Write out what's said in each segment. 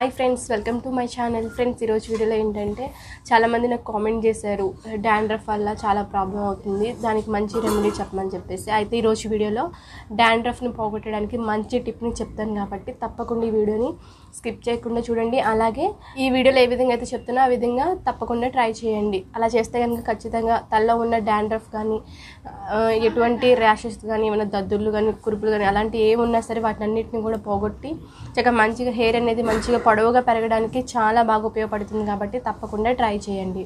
Hi friends, welcome to my channel. Friends, ఈ రోజు వీడియోలో ఏంటంటే చాలా మంది నాకు కామెంట్ చేశారు డాండ్రఫ్ వల్ల చాలా ప్రాబ్లం అవుతుంది, దానికి మంచి రెమెడీ చెప్పమని చెప్పేసి. అయితే ఈ రోజు వీడియోలో డాండ్రఫ్ ని పోగొట్టడానికి మంచి టిప్ ని చెప్తాను కాబట్టి తప్పకుండా ఈ వీడియోని స్కిప్ చేయకుండా చూడండి. అలాగే ఈ వీడియోలో ఏ విధంగా అయితే చెప్తానో ఆ విధంగా తప్పకుండా ట్రై చేయండి. అలా చేస్తే కనుక ఖచ్చితంగా తలలో ఉన్న డాండ్రఫ్ కానీ ఎటువంటి ర్యాషెస్ కానీ ఏమైనా దద్దుర్లు కానీ కురుపులు కానీ అలాంటి ఏమున్నా సరే వాటిని అన్నిటిని కూడా పోగొట్టి చక్కగా మంచిగా హెయిర్ అనేది మంచిగా పొడవుగా పెరగడానికి చాలా బాగా ఉపయోగపడుతుంది కాబట్టి తప్పకుండా ట్రై చేయండి.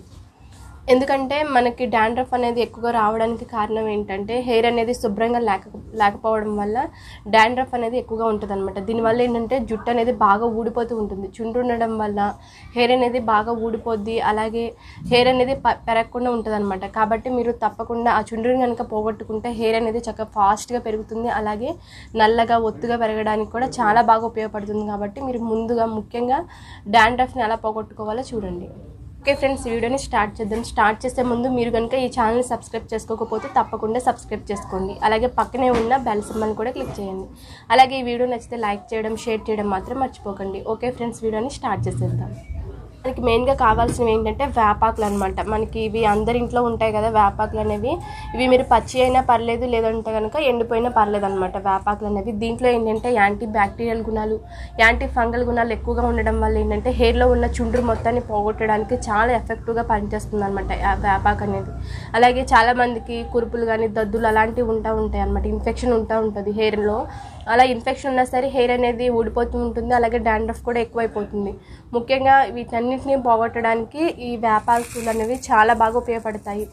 ఎందుకంటే మనకి డాండ్రఫ్ అనేది ఎక్కువగా రావడానికి కారణం ఏంటంటే హెయిర్ అనేది శుభ్రంగా లేకపోవడం వల్ల డాండ్రఫ్ అనేది ఎక్కువగా ఉంటుంది అనమాట. దీనివల్ల ఏంటంటే జుట్టు అనేది బాగా ఊడిపోతూ ఉంటుంది. చుండ్రు ఉండడం వల్ల హెయిర్ అనేది బాగా ఊడిపోద్ది, అలాగే హెయిర్ అనేది పెరగకుండా ఉంటుంది అనమాట. కాబట్టి మీరు తప్పకుండా ఆ చుండ్రుని కనుక పోగొట్టుకుంటే హెయిర్ అనేది చక్కగా ఫాస్ట్గా పెరుగుతుంది, అలాగే నల్లగా ఒత్తుగా పెరగడానికి కూడా చాలా బాగా ఉపయోగపడుతుంది. కాబట్టి మీరు ముందుగా ముఖ్యంగా డాండ్రఫ్ని ఎలా పోగొట్టుకోవాలో చూడండి. ఓకే ఫ్రెండ్స్, ఈ వీడియోని స్టార్ట్ చేద్దాం. స్టార్ట్ చేసే ముందు మీరు కనుక ఈ ఛానల్ని సబ్స్క్రైబ్ చేసుకోకపోతే తప్పకుండా సబ్స్క్రైబ్ చేసుకోండి. అలాగే పక్కనే ఉన్న బెల్ సింబల్ని కూడా క్లిక్ చేయండి. అలాగే ఈ వీడియో నచ్చితే లైక్ చేయడం, షేర్ చేయడం మాత్రం మర్చిపోకండి. ఓకే ఫ్రెండ్స్, వీడియోని స్టార్ట్ చేసేద్దాం. మనకి మెయిన్గా కావాల్సినవి ఏంటంటే వేపాకులు అనమాట. మనకి ఇవి అందరి ఇంట్లో ఉంటాయి కదా వేపాకులు అనేవి. ఇవి మీరు పచ్చి అయినా పర్లేదు, లేదంటే కనుక ఎండిపోయినా పర్లేదు అనమాట. వేపాకులు అనేవి దీంట్లో ఏంటంటే యాంటీ బ్యాక్టీరియల్ గుణాలు, యాంటీ ఫంగల్ గుణాలు ఎక్కువగా ఉండడం వల్ల ఏంటంటే హెయిర్లో ఉన్న చుండ్రు మొత్తాన్ని పోగొట్టడానికి చాలా ఎఫెక్టివ్గా పనిచేస్తుంది అనమాట వేపాకు అనేది. అలాగే చాలామందికి కురుపులు కానీ దద్దులు అలాంటివి ఉంటాయి అనమాట. ఇన్ఫెక్షన్ ఉంటుంది హెయిర్లో. అలా ఇన్ఫెక్షన్ ఉన్నా సరే హెయిర్ అనేది ఊడిపోతూ ఉంటుంది, అలాగే డాండ్రఫ్ కూడా ఎక్కువైపోతుంది. ముఖ్యంగా వీటన్నిటిని పోగొట్టడానికి ఈ వేపాకులు అనేవి చాలా బాగా ఉపయోగపడతాయి.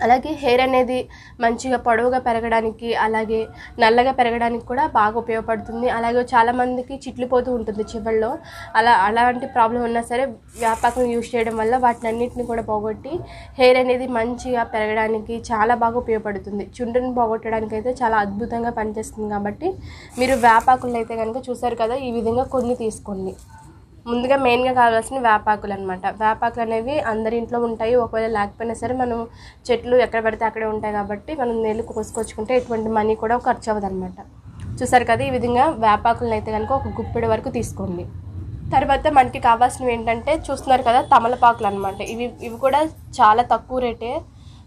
అలాగే హెయిర్ అనేది మంచిగా పొడవుగా పెరగడానికి, అలాగే నల్లగా పెరగడానికి కూడా బాగా ఉపయోగపడుతుంది. అలాగే చాలామందికి చిట్లిపోతూ ఉంటుంది చివరిలో. అలాంటి ప్రాబ్లం ఉన్నా సరే వేపాకును యూజ్ చేయడం వల్ల వాటిని అన్నింటిని కూడా పోగొట్టి హెయిర్ అనేది మంచిగా పెరగడానికి చాలా బాగా ఉపయోగపడుతుంది. చుండ్రుని పోగొట్టడానికి అయితే చాలా అద్భుతంగా పనిచేస్తుంది. కాబట్టి మీరు వేపాకులు అయితే కనుక చూసారు కదా, ఈ విధంగా కొన్ని తీసుకోండి. ముందుగా మెయిన్గా కావాల్సిన వేపాకులు అనమాట. వేపాకులు అనేవి అందరి ఇంట్లో ఉంటాయి. ఒకవేళ లేకపోయినా సరే మనం చెట్లు ఎక్కడ పడితే అక్కడే ఉంటాయి కాబట్టి మనం నీళ్ళు కోసుకొచ్చుకుంటే ఎటువంటి మనీ కూడా ఖర్చు అవ్వదు అనమాట. చూసారు కదా, ఈ విధంగా వేపాకులను అయితే కనుక ఒక గుప్పెడు వరకు తీసుకోండి. తర్వాత మనకి కావాల్సినవి ఏంటంటే చూస్తున్నారు కదా తమలపాకులు అనమాట. ఇవి కూడా చాలా తక్కువ రేటే,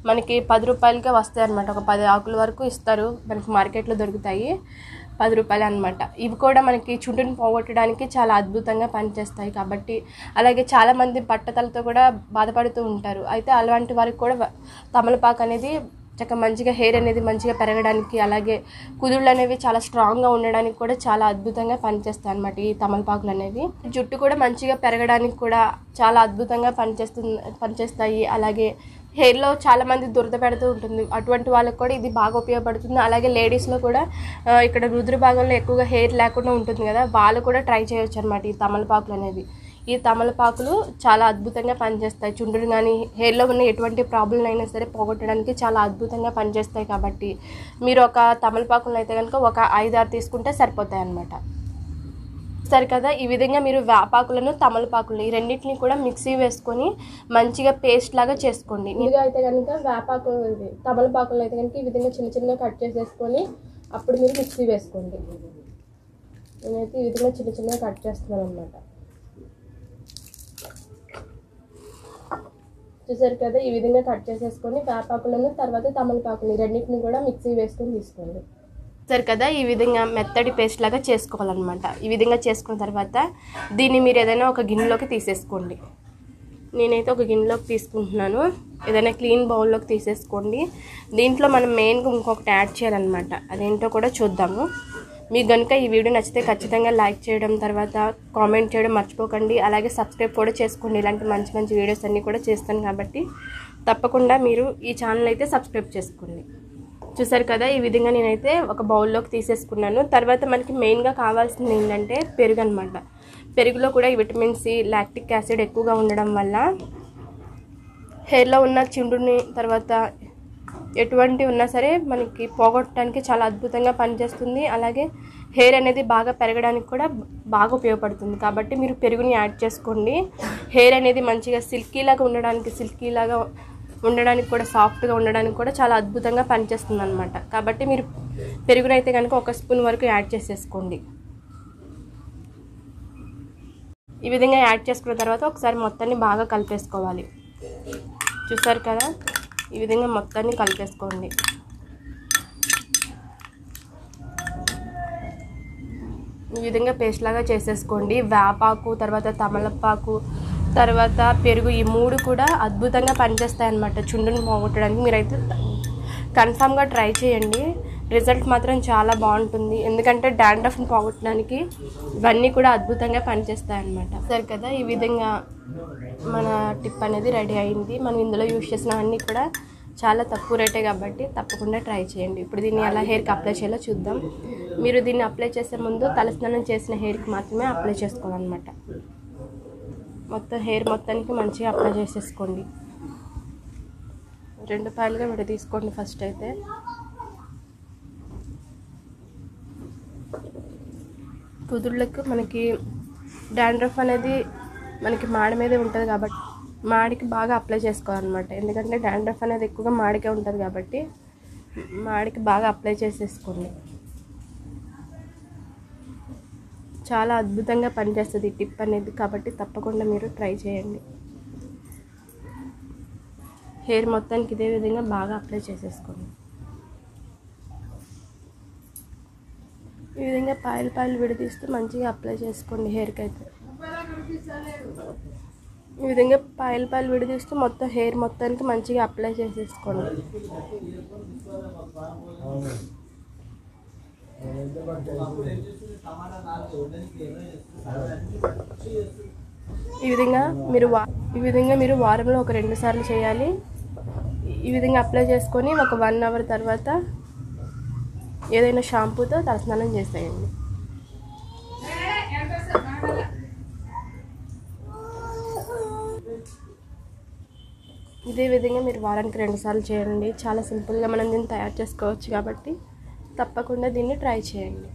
మనకి 10 రూపాయలకే వస్తాయి అనమాట. ఒక 10 ఆకుల వరకు ఇస్తారు, మనకి మార్కెట్లో దొరుకుతాయి. 10 రూపాయలు అనమాట. ఇవి కూడా మనకి చుండ్రుని పోగొట్టడానికి చాలా అద్భుతంగా పనిచేస్తాయి కాబట్టి. అలాగే చాలామంది బట్టతలతో కూడా బాధపడుతూ ఉంటారు. అయితే అలాంటి వారికి కూడా తమలపాకు అనేది చక్కగా మంచిగా హెయిర్ అనేది మంచిగా పెరగడానికి, అలాగే కుదుళ్ళు అనేవి చాలా స్ట్రాంగ్గా ఉండడానికి కూడా చాలా అద్భుతంగా పనిచేస్తాయి అన్నమాట ఈ తమలపాకులు అనేవి. జుట్టు కూడా మంచిగా పెరగడానికి కూడా చాలా అద్భుతంగా పనిచేస్తాయి. అలాగే హెయిర్లో చాలామంది దురద పెడుతూ ఉంటుంది, అటువంటి వాళ్ళకి కూడా ఇది బాగా ఉపయోగపడుతుంది. అలాగే లేడీస్లో కూడా ఇక్కడ రుదురు భాగంలో ఎక్కువగా హెయిర్ లేకుండా ఉంటుంది కదా, వాళ్ళు కూడా ట్రై చేయొచ్చు అనమాట ఈ తమలపాకులు అనేవి. ఈ తమలపాకులు చాలా అద్భుతంగా పనిచేస్తాయి. చుండ్రుని కానీ హెయిర్లో ఉన్న ఎటువంటి ప్రాబ్లం అయినా సరే పోగొట్టడానికి చాలా అద్భుతంగా పనిచేస్తాయి. కాబట్టి మీరు ఒక తమలపాకులను అయితే కనుక ఒక 5-6 తీసుకుంటే సరిపోతాయి అన్నమాట. సరే కదా, ఈ విధంగా మీరు వేపాకులను తమలపాకులను ఈ రెండింటిని కూడా మిక్సీ వేసుకొని మంచిగా పేస్ట్ లాగా చేసుకోండి. ముందుగా అయితే కనుక తమలపాకులను అయితే కనుక ఈ విధంగా చిన్న చిన్నగా కట్ చేసేసుకొని అప్పుడు మీరు మిక్సీ వేసుకోండి. నేనైతే ఈ విధంగా చిన్న చిన్నగా కట్ చేస్తున్నాను అనమాట. చూసారు కదా, ఈ విధంగా కట్ చేసేసుకొని వేపాకులను తర్వాత తమలపాకులు ఈ రెండింటిని కూడా మిక్సీ వేసుకొని తీసుకోండి. సరే కదా, ఈ విధంగా మెత్తడి పేస్ట్ లాగా చేసుకోవాలన్నమాట. ఈ విధంగా చేసుకున్న తర్వాత దీన్ని మీరు ఏదైనా ఒక గిన్నెలోకి తీసేసుకోండి. నేనైతే ఒక గిన్నెలోకి తీసుకుంటున్నాను. ఏదైనా క్లీన్ బౌల్లోకి తీసేసుకోండి. దీంట్లో మనం మెయిన్గా ఇంకొకటి యాడ్ చేయాలన్నమాట. అదేంటో కూడా చూద్దాము. మీకు కనుక ఈ వీడియో నచ్చితే ఖచ్చితంగా లైక్ చేయడం, తర్వాత కామెంట్ చేయడం మర్చిపోకండి. అలాగే సబ్స్క్రైబ్ కూడా చేసుకోండి. ఇలాంటి మంచి మంచి వీడియోస్ అన్నీ కూడా చేస్తాను కాబట్టి తప్పకుండా మీరు ఈ ఛానల్ అయితే సబ్స్క్రైబ్ చేసుకోండి. చూసారు కదా, ఈ విధంగా నేనైతే ఒక బౌల్లోకి తీసేసుకున్నాను. తర్వాత మనకి మెయిన్గా కావాల్సింది ఏంటంటే పెరుగు అనమాట. పెరుగులో కూడా ఈ విటమిన్ సి, లాక్టిక్ యాసిడ్ ఎక్కువగా ఉండడం వల్ల హెయిర్లో ఉన్న చుండ్రుని తర్వాత ఎటువంటి ఉన్నా సరే మనకి పోగొట్టడానికి చాలా అద్భుతంగా పనిచేస్తుంది. అలాగే హెయిర్ అనేది బాగా పెరగడానికి కూడా బాగా ఉపయోగపడుతుంది. కాబట్టి మీరు పెరుగుని యాడ్ చేసుకోండి. హెయిర్ అనేది మంచిగా సిల్కీలాగా ఉండడానికి కూడా సాఫ్ట్గా ఉండడానికి కూడా చాలా అద్భుతంగా పనిచేస్తుంది అనమాట. కాబట్టి మీరు పెరుగునైతే కనుక 1 స్పూన్ వరకు యాడ్ చేసేసుకోండి. ఈ విధంగా యాడ్ చేసుకున్న తర్వాత ఒకసారి మొత్తాన్ని బాగా కలిపేసుకోవాలి. చూసారు కదా, ఈ విధంగా మొత్తాన్ని కలిపేసుకోండి. ఈ విధంగా పేస్ట్ లాగా చేసేసుకోండి. వేపాకు, తర్వాత తమలపాకు, తర్వాత పెరుగు, ఈ 3 కూడా అద్భుతంగా పనిచేస్తాయి అన్నమాట చుండుని పోగొట్టడానికి. మీరైతే కన్ఫామ్గా ట్రై చేయండి. రిజల్ట్ మాత్రం చాలా బాగుంటుంది. ఎందుకంటే డాండ్రఫ్ని పోగొట్టడానికి ఇవన్నీ కూడా అద్భుతంగా పనిచేస్తాయి అన్నమాట. సరే కదా, ఈ విధంగా మన టిప్ అనేది రెడీ అయింది. మనం ఇందులో యూజ్ చేసినవన్నీ కూడా చాలా తక్కువ రేటే కాబట్టి తప్పకుండా ట్రై చేయండి. ఇప్పుడు దీన్ని ఎలా హెయిర్కి అప్లై చేయాలో చూద్దాం. మీరు దీన్ని అప్లై చేసే ముందు తలస్నానం చేసిన హెయిర్కి మాత్రమే అప్లై చేసుకోవాలన్నమాట. మొత్తం హెయిర్ మొత్తానికి మంచిగా అప్లై చేసేసుకోండి. 2 పాయలుగా విడదీసుకోండి. ఫస్ట్ అయితే కుదుళ్ళకు మనకి డాండ్రఫ్ అనేది మనకి మాడి మీదే ఉంటుంది కాబట్టి మాడికి బాగా అప్లై చేసుకోవాలన్నమాట. ఎందుకంటే డాండ్రఫ్ అనేది ఎక్కువగా మాడికే ఉంటుంది కాబట్టి మాడికి బాగా అప్లై చేసేసుకోండి. చాలా అద్భుతంగా పనిచేస్తుంది ఈ టిప్ అనేది, కాబట్టి తప్పకుండా మీరు ట్రై చేయండి. హెయిర్ మొత్తానికి ఇదే విధంగా బాగా అప్లై చేసేసుకోండి. ఈ విధంగా పాయలు విడదీస్తూ మంచిగా అప్లై చేసుకోండి హెయిర్కి అయితే. ఈ విధంగా పాయలు విడదీస్తూ మొత్తం హెయిర్ మొత్తానికి మంచిగా అప్లై చేసేసుకోండి. ఈ విధంగా మీరు వారంలో ఒక 2 సార్లు చేయాలి. ఈ విధంగా అప్లై చేసుకొని ఒక 1 అవర్ తర్వాత ఏదైనా షాంపూతో తలస్నానం చేసేయండి. ఇదే విధంగా మీరు వారానికి 2 సార్లు చేయండి. చాలా సింపుల్గా మనం దీన్ని తయారు చేసుకోవచ్చు కాబట్టి తప్పకుండా దీన్ని ట్రై చేయండి.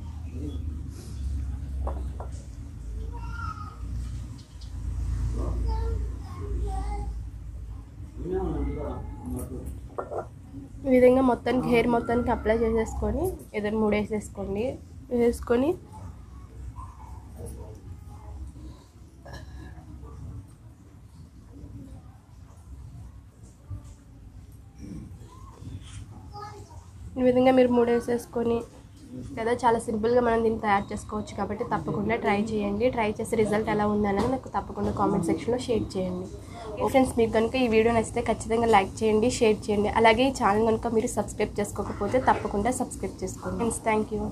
ఈ విధంగా మొత్తానికి హెయిర్ మొత్తానికి అప్లై చేసేసుకొని ఏదైనా 3 వేసేసుకొని ఈ విధంగా మీరు 3 వేసేసుకొని కదా, చాలా సింపుల్గా మనం దీన్ని తయారు చేసుకోవచ్చు కాబట్టి తప్పకుండా ట్రై చేయండి. ట్రై చేసి రిజల్ట్ ఎలా ఉందనేది నాకు తప్పకుండా కామెంట్ సెక్షన్లో షేర్ చేయండి. ఫ్రెండ్స్, మీకు కనుక ఈ వీడియో నచ్చితే ఖచ్చితంగా లైక్ చేయండి, షేర్ చేయండి. అలాగే ఈ ఛానల్ కనుక మీరు సబ్స్క్రైబ్ చేసుకోకపోతే తప్పకుండా సబ్స్క్రైబ్ చేసుకోండి. Friends, thank you.